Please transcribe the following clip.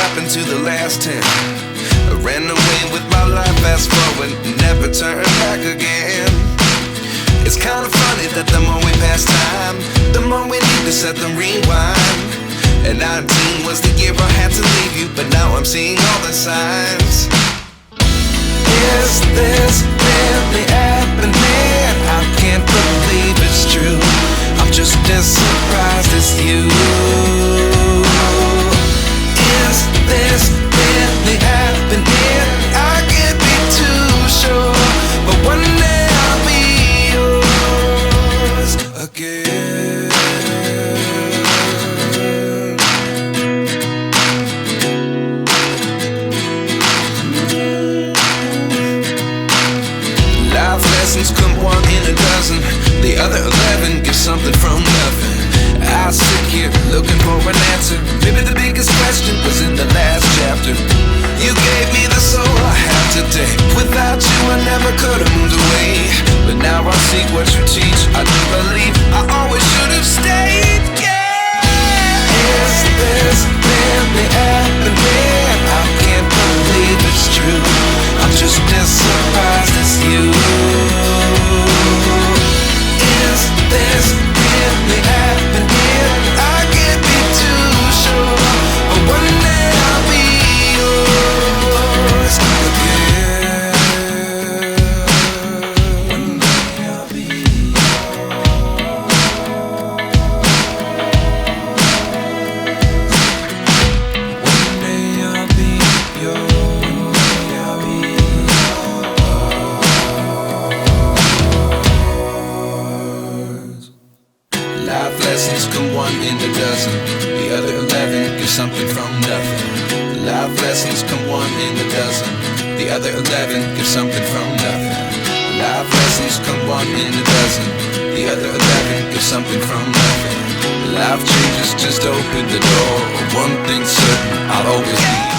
happened to the last 10? I ran away with my life, fast forward, never turn back again. It's kinda funny that the more we pass time, the more we need to set the rewind. And 19 was the year I had to leave you, but now I'm seeing all the signs. Is this really happening? I can't believe it's true. I'm just as surprised as you. Is this really happening? I can't be too sure, but one day I'll be yours again. Life lessons come one in a dozen. The other 11 give something from nothing. I sit here looking for an answer. Maybe the biggest question was in the last chapter. You gave me the soul I have today. Without you I never could have moved away. But now I see what you teach. I do believe I always should have stayed. Yeah. Is this really happening? I can't believe it's true. I'm just as surprised as you. Is this really happening? I can't be too sure, but one day I'll be yours again. One day I'll be One day I'll be yours. I'll be yours. Life lessons come one in a dozen. The other 11 give something from nothing. Life lessons come one in a dozen. The other 11 give something from nothing. Life lessons come one in a dozen. The other 11 give something from nothing. Life changes just open the door. One thing's certain, I'll always be